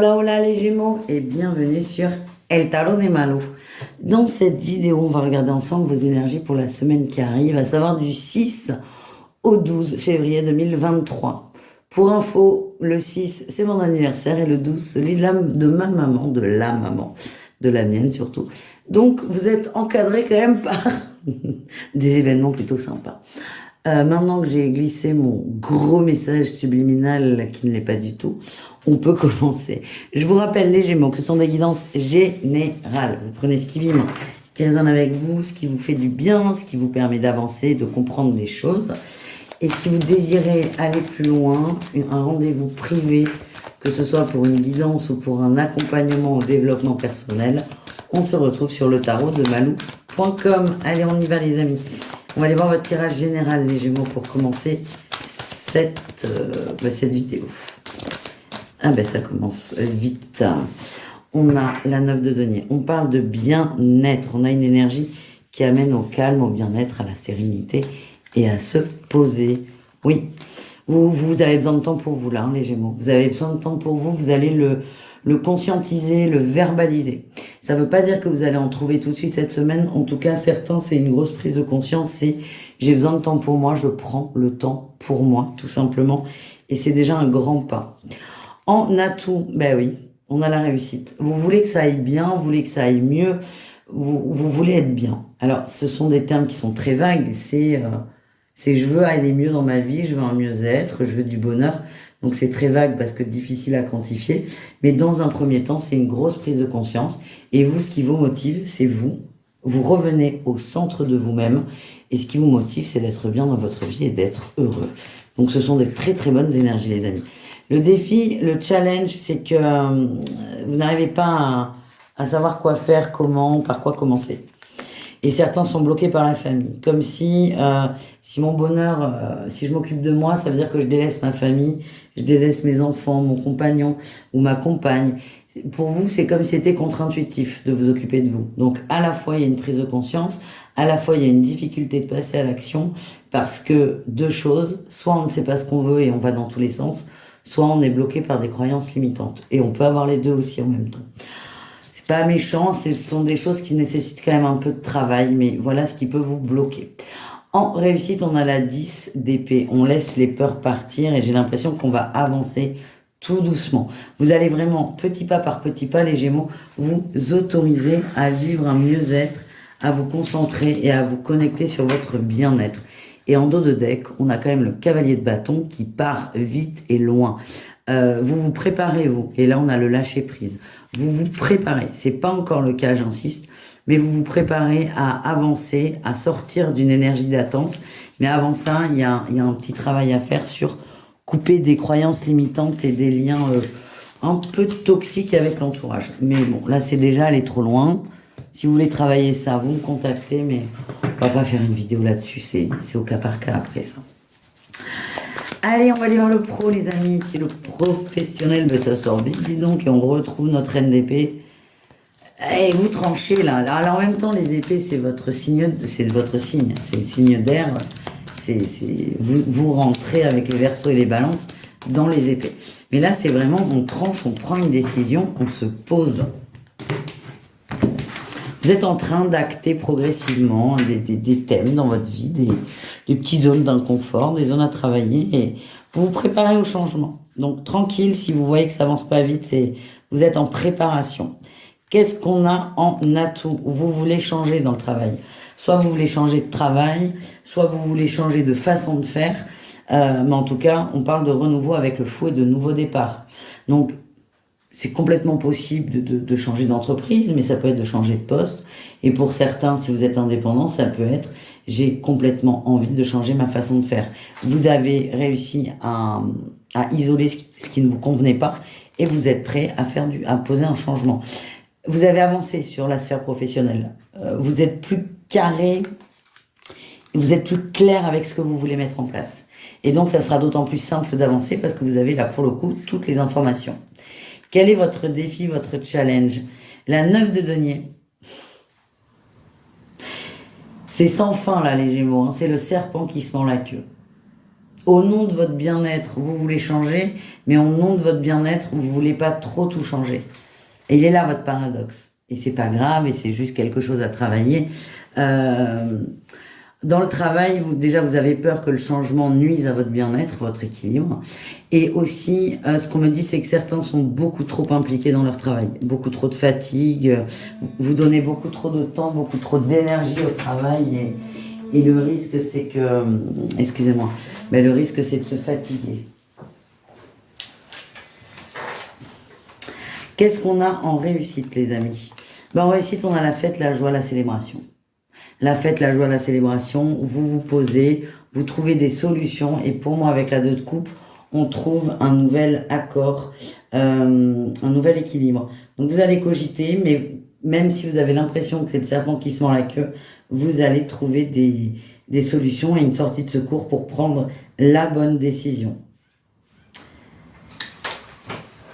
Hola, hola les Gémeaux et bienvenue sur El Tarot des Malou. Dans cette vidéo, on va regarder ensemble vos énergies pour la semaine qui arrive, à savoir du 6 au 12 février 2023. Pour info, le 6, c'est mon anniversaire et le 12, celui de ma maman, de la maman, de la mienne surtout. Donc, vous êtes encadré quand même par des événements plutôt sympas. Maintenant que j'ai glissé mon gros message subliminal qui ne l'est pas du tout, on peut commencer. Je vous rappelle les Gémeaux que ce sont des guidances générales. Vous prenez ce qui vibre, ce qui résonne avec vous, ce qui vous fait du bien, ce qui vous permet d'avancer, de comprendre des choses. Et si vous désirez aller plus loin, un rendez-vous privé, que ce soit pour une guidance ou pour un accompagnement au développement personnel, on se retrouve sur le tarot de malou.com. Allez, on y va les amis. On va aller voir votre tirage général, les Gémeaux, pour commencer cette vidéo. Ah ben ça commence vite. On a la 9 de denier. On parle de bien-être. On a une énergie qui amène au calme, au bien-être, à la sérénité et à se poser. Oui, vous avez besoin de temps pour vous là, hein, les Gémeaux. Vous avez besoin de temps pour vous. Vous allez le conscientiser, le verbaliser. Ça ne veut pas dire que vous allez en trouver tout de suite cette semaine. En tout cas, certains, c'est une grosse prise de conscience. C'est j'ai besoin de temps pour moi, je prends le temps pour moi, tout simplement. Et c'est déjà un grand pas. En atout, ben oui, on a la réussite. Vous voulez que ça aille bien, vous voulez que ça aille mieux, vous voulez être bien. Alors, ce sont des termes qui sont très vagues. C'est je veux aller mieux dans ma vie, je veux un mieux-être, je veux du bonheur. Donc c'est très vague parce que difficile à quantifier. Mais dans un premier temps, c'est une grosse prise de conscience. Et vous, ce qui vous motive, c'est vous. Vous revenez au centre de vous-même. Et ce qui vous motive, c'est d'être bien dans votre vie et d'être heureux. Donc ce sont des très très bonnes énergies, les amis. Le défi, le challenge, c'est que vous n'arrivez pas à savoir quoi faire, comment, par quoi commencer. Et certains sont bloqués par la famille. Comme si mon bonheur, si je m'occupe de moi, ça veut dire que je délaisse ma famille, je délaisse mes enfants, mon compagnon ou ma compagne. Pour vous, c'est comme si c'était contre-intuitif de vous occuper de vous. Donc, à la fois, il y a une prise de conscience, à la fois, il y a une difficulté de passer à l'action, parce que deux choses, soit on ne sait pas ce qu'on veut et on va dans tous les sens, soit on est bloqué par des croyances limitantes. Et on peut avoir les deux aussi en même temps. Pas méchant, ce sont des choses qui nécessitent quand même un peu de travail, mais voilà ce qui peut vous bloquer. En réussite, on a la 10 d'épée. On laisse les peurs partir et j'ai l'impression qu'on va avancer tout doucement. Vous allez vraiment, petit pas par petit pas, les Gémeaux, vous autoriser à vivre un mieux-être, à vous concentrer et à vous connecter sur votre bien-être. Et en dos de deck, on a quand même le cavalier de bâton qui part vite et loin. Vous vous préparez, vous. Et là, on a le lâcher-prise. Vous vous préparez. C'est pas encore le cas, j'insiste. Mais vous vous préparez à avancer, à sortir d'une énergie d'attente. Mais avant ça, il y a un petit travail à faire sur couper des croyances limitantes et des liens un peu toxiques avec l'entourage. Mais bon, là, c'est déjà aller trop loin. Si vous voulez travailler ça, vous me contactez. Mais on va pas faire une vidéo là-dessus. C'est au cas par cas après ça. Allez, on va aller voir le pro, les amis. Si le professionnel, ben ça sort vite, dis donc, et on retrouve notre reine d'épée. Et vous tranchez là. Alors, en même temps, les épées, c'est votre signe, c'est votre signe. C'est le signe d'air. Vous rentrez avec les verseaux et les balances dans les épées. Mais là, c'est vraiment, on tranche, on prend une décision, on se pose. Vous êtes en train d'acter progressivement des thèmes dans votre vie, des petites zones d'inconfort, des zones à travailler, et vous vous préparez au changement. Donc tranquille, si vous voyez que ça avance pas vite, vous êtes en préparation. Qu'est-ce qu'on a en atout? Vous voulez changer dans le travail. Soit vous voulez changer de travail, soit vous voulez changer de façon de faire, mais en tout cas, on parle de renouveau avec le fou et de nouveau départ. Donc, c'est complètement possible de changer d'entreprise, mais ça peut être de changer de poste. Et pour certains, si vous êtes indépendant, ça peut être j'ai complètement envie de changer ma façon de faire. Vous avez réussi à isoler ce qui ne vous convenait pas et vous êtes prêt à poser un changement. Vous avez avancé sur la sphère professionnelle. Vous êtes plus carré, vous êtes plus clair avec ce que vous voulez mettre en place. Et donc, ça sera d'autant plus simple d'avancer parce que vous avez là, pour le coup, toutes les informations. Quel est votre défi, votre challenge? La 9 de denier. C'est sans fin, là, les Gémeaux. Hein. C'est le serpent qui se mord la queue. au nom de votre bien-être, vous voulez changer, mais au nom de votre bien-être, vous voulez pas trop tout changer. Et il est là votre paradoxe. Et c'est pas grave, et c'est juste quelque chose à travailler. Euh, Dans le travail, déjà, vous avez peur que le changement nuise à votre bien-être, votre équilibre. Et aussi, ce qu'on me dit, c'est que certains sont beaucoup trop impliqués dans leur travail. Beaucoup trop de fatigue. Vous donnez beaucoup trop de temps, beaucoup trop d'énergie au travail. Et le risque, c'est que... excusez-moi. Mais le risque, c'est de se fatiguer. Qu'est-ce qu'on a en réussite, les amis? En réussite, on a la fête, la joie, la célébration. La fête, la joie, la célébration, vous vous posez, vous trouvez des solutions. Et pour moi, avec la 2 de coupe, on trouve un nouvel accord, un nouvel équilibre. Donc vous allez cogiter, mais même si vous avez l'impression que c'est le serpent qui se mord la queue, vous allez trouver des solutions et une sortie de secours pour prendre la bonne décision.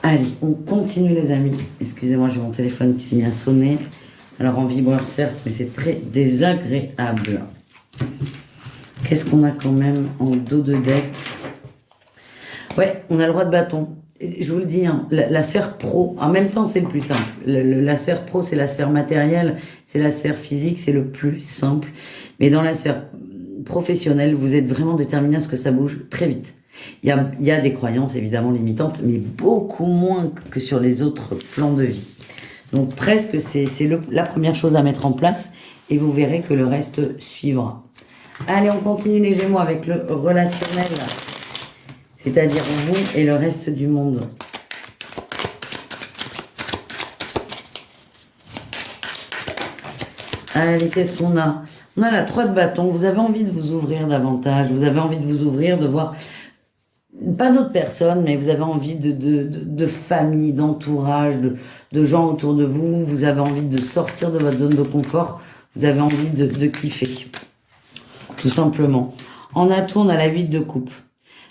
Allez, on continue les amis. Excusez-moi, j'ai mon téléphone qui s'est mis à sonner. Alors en vibreur certes, mais c'est très désagréable. Qu'est-ce qu'on a quand même en dos de deck? Ouais, on a le roi de bâton. Je vous le dis, hein, la sphère pro, en même temps c'est le plus simple. La sphère pro, c'est la sphère matérielle, c'est la sphère physique, c'est le plus simple. Mais dans la sphère professionnelle, vous êtes vraiment déterminé à ce que ça bouge très vite. Il y a des croyances évidemment limitantes, mais beaucoup moins que sur les autres plans de vie. Donc presque c'est la première chose à mettre en place et vous verrez que le reste suivra. Allez, on continue les Gémeaux avec le relationnel, c'est-à-dire vous et le reste du monde. Allez, qu'est-ce qu'on a? On a la 3 de bâton, vous avez envie de vous ouvrir davantage, vous avez envie de vous ouvrir, de voir... pas d'autres personnes, mais vous avez envie de famille, d'entourage, de gens autour de vous. Vous avez envie de sortir de votre zone de confort. Vous avez envie de kiffer. Tout simplement. En atout, on a la 8 de coupe.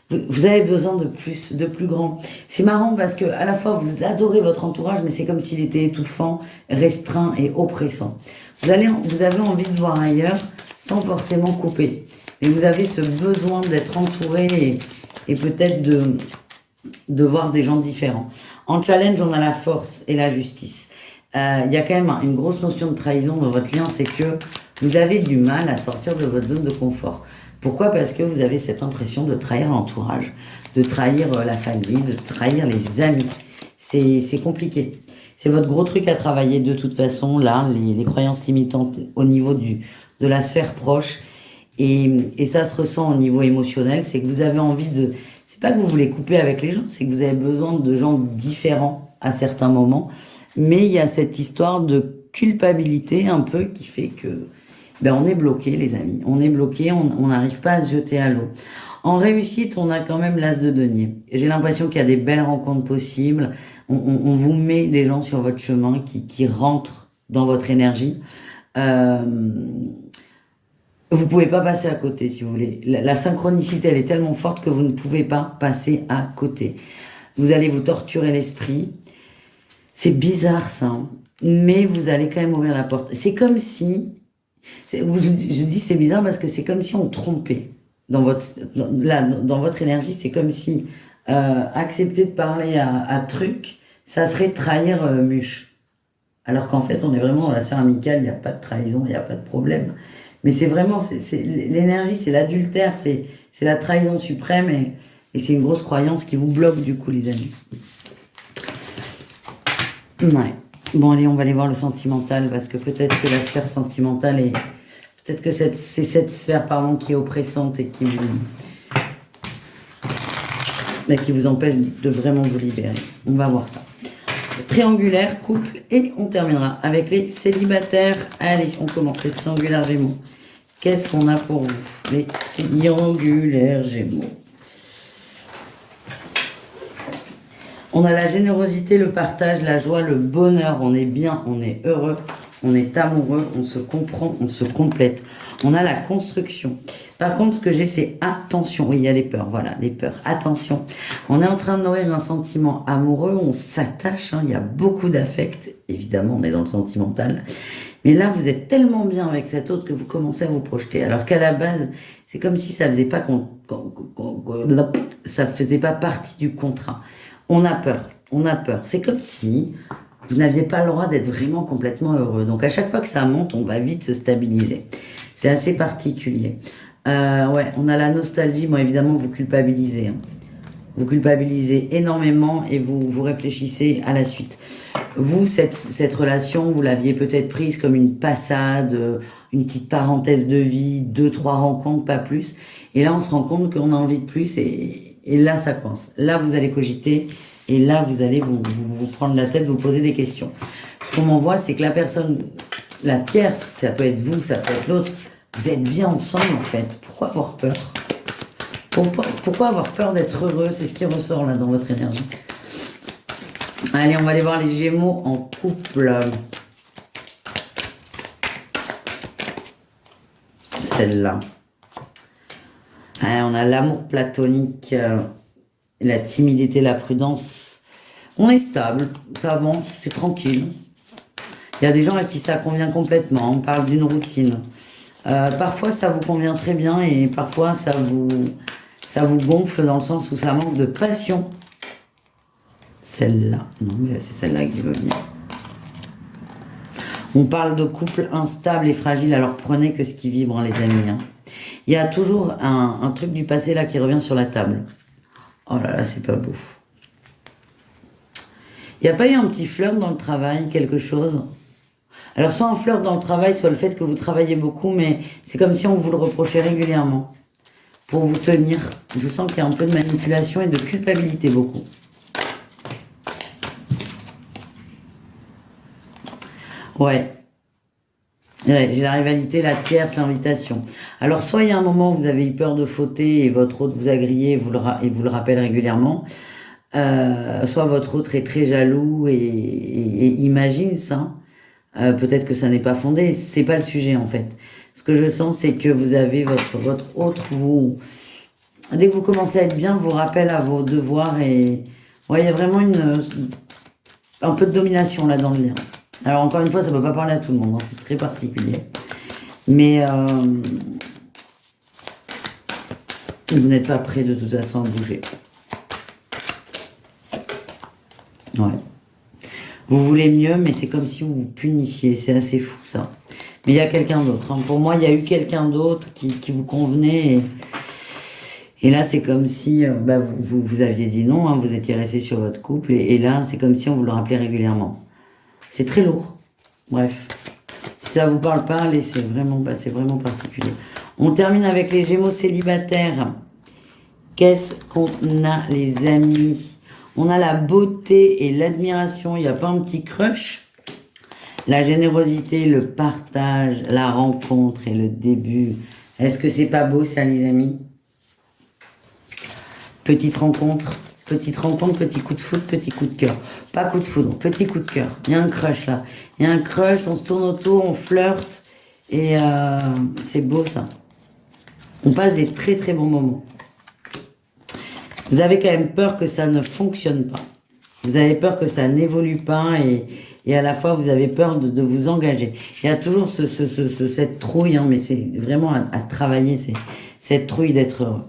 Vous avez besoin de plus, de plus grand. C'est marrant parce que à la fois vous adorez votre entourage, mais c'est comme s'il était étouffant, restreint et oppressant. Vous avez envie de voir ailleurs sans forcément couper. Mais vous avez ce besoin d'être entouré et peut-être de voir des gens différents. En challenge, on a la force et la justice. Il y a quand même une grosse notion de trahison dans votre lien, c'est que vous avez du mal à sortir de votre zone de confort. Pourquoi? Parce que vous avez cette impression de trahir l'entourage, de trahir la famille, de trahir les amis. C'est compliqué. C'est votre gros truc à travailler de toute façon, là, les croyances limitantes au niveau de la sphère proche. Et ça se ressent au niveau émotionnel, c'est que vous avez envie de... C'est pas que vous voulez couper avec les gens, c'est que vous avez besoin de gens différents à certains moments. Mais il y a cette histoire de culpabilité un peu qui fait que... on est bloqué, les amis. On est bloqué, on n'arrive pas à se jeter à l'eau. En réussite, on a quand même l'as de denier. J'ai l'impression qu'il y a des belles rencontres possibles. On vous met des gens sur votre chemin qui rentrent dans votre énergie. Vous pouvez pas passer à côté, si vous voulez. La synchronicité, elle est tellement forte que vous ne pouvez pas passer à côté. Vous allez vous torturer l'esprit. C'est bizarre, ça. Hein. Mais vous allez quand même ouvrir la porte. C'est comme si... Je dis c'est bizarre parce que c'est comme si on trompait. Dans votre énergie, c'est comme si accepter de parler à truc, ça serait trahir Muche. Alors qu'en fait, on est vraiment dans la sphère amicale, il n'y a pas de trahison, il n'y a pas de problème. Mais c'est vraiment, l'énergie, c'est l'adultère, c'est la trahison suprême et c'est une grosse croyance qui vous bloque du coup, les amis. Ouais. Bon, allez, on va aller voir le sentimental parce que peut-être que la sphère sentimentale est... Peut-être que c'est cette sphère, pardon, qui est oppressante et qui vous empêche de vraiment vous libérer. On va voir ça. Triangulaire, couple, et on terminera avec les célibataires. Allez, on commence les triangulaires Gémeaux. Qu'est-ce qu'on a pour vous, les triangulaires Gémeaux? On a la générosité, le partage, la joie, le bonheur. On est bien, on est heureux. On est amoureux, on se comprend, on se complète. On a la construction. Par contre, ce que j'ai, c'est attention. Oui, il y a les peurs, voilà, les peurs. Attention. On est en train de nourrir un sentiment amoureux, on s'attache, hein, il y a beaucoup d'affect. Évidemment, on est dans le sentimental. Mais là, vous êtes tellement bien avec cet autre que vous commencez à vous projeter. Alors qu'à la base, c'est comme si ça faisait pas ça faisait pas partie du contrat. On a peur, on a peur. C'est comme si vous n'aviez pas le droit d'être vraiment complètement heureux. Donc à chaque fois que ça monte, on va vite se stabiliser. C'est assez particulier. Ouais, on a la nostalgie. Moi, évidemment, vous culpabilisez, hein. Vous culpabilisez énormément et vous réfléchissez à la suite. Vous, cette relation, vous l'aviez peut-être prise comme une passade, une petite parenthèse de vie, 2, 3 rencontres, pas plus. Et là, on se rend compte qu'on a envie de plus et là, ça coince. Là, vous allez cogiter et là, vous allez vous prendre la tête, vous poser des questions. Ce qu'on m'envoie, c'est que la personne, la tierce, ça peut être vous, ça peut être l'autre, vous êtes bien ensemble en fait. Pourquoi avoir peur ? Pourquoi avoir peur d'être heureux? C'est ce qui ressort là dans votre énergie. Allez, on va aller voir les Gémeaux en couple. Celle-là. On a l'amour platonique, la timidité, la prudence. On est stable, ça avance, c'est tranquille. Il y a des gens à qui ça convient complètement. On parle d'une routine. Parfois, ça vous convient très bien et parfois, ça vous gonfle dans le sens où ça manque de passion. Celle-là. Non, mais c'est celle-là qui veut venir. On parle de couple instable et fragile, alors prenez que ce qui vibre, les amis, hein. Il y a toujours un truc du passé là qui revient sur la table. Oh là là, c'est pas beau. Il n'y a pas eu un petit flirt dans le travail, quelque chose? Alors soit un flirt dans le travail, soit le fait que vous travaillez beaucoup, mais c'est comme si on vous le reprochait régulièrement. Pour vous tenir, je sens qu'il y a un peu de manipulation et de culpabilité beaucoup. Ouais. Ouais, j'ai la rivalité, la tierce, l'invitation. Alors, soit il y a un moment où vous avez eu peur de fauter et votre autre vous a grillé et vous le rappelle régulièrement, soit votre autre est très jaloux et imagine ça. Peut-être que ça n'est pas fondé, c'est pas le sujet en fait. Ce que je sens, c'est que vous avez votre autre, dès que vous commencez à être bien, vous rappelle à vos devoirs et ouais, il y a vraiment un peu de domination là dans le lien. Alors encore une fois, ça ne peut pas parler à tout le monde, hein, c'est très particulier. Mais vous n'êtes pas prêt de toute façon à bouger. Ouais. Vous voulez mieux, mais c'est comme si vous vous punissiez. C'est assez fou ça. Mais il y a quelqu'un d'autre, hein. Pour moi, il y a eu quelqu'un d'autre qui vous convenait. Et là, c'est comme si vous aviez dit non, hein, vous étiez resté sur votre couple. Et là, c'est comme si on vous le rappelait régulièrement. C'est très lourd. Bref. Si ça vous parle pas, c'est vraiment particulier. On termine avec les Gémeaux célibataires. Qu'est-ce qu'on a, les amis? On a la beauté et l'admiration. Il n'y a pas un petit crush? La générosité, le partage, la rencontre et le début. Est-ce que c'est pas beau ça, les amis? Petite rencontre, petit coup de foudre, petit coup de cœur. Pas coup de foudre, petit coup de cœur. Il y a un crush là. Il y a un crush, on se tourne autour, on flirte. Et c'est beau ça. On passe des très très bons moments. Vous avez quand même peur que ça ne fonctionne pas. Vous avez peur que ça n'évolue pas et à la fois vous avez peur de vous engager. Il y a toujours cette trouille, hein, mais c'est vraiment à travailler, c'est cette trouille d'être heureux.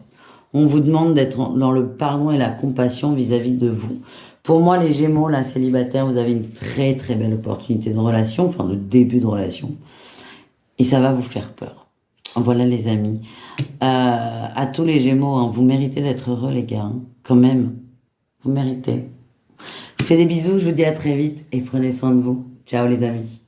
On vous demande d'être dans le pardon et la compassion vis-à-vis de vous. Pour moi, les Gémeaux, là, célibataires, vous avez une très très belle opportunité de relation, enfin de début de relation. Et ça va vous faire peur. Voilà les amis. À tous les Gémeaux, hein, vous méritez d'être heureux les gars, hein, quand même. Vous méritez. Je vous fais des bisous, je vous dis à très vite et prenez soin de vous. Ciao les amis.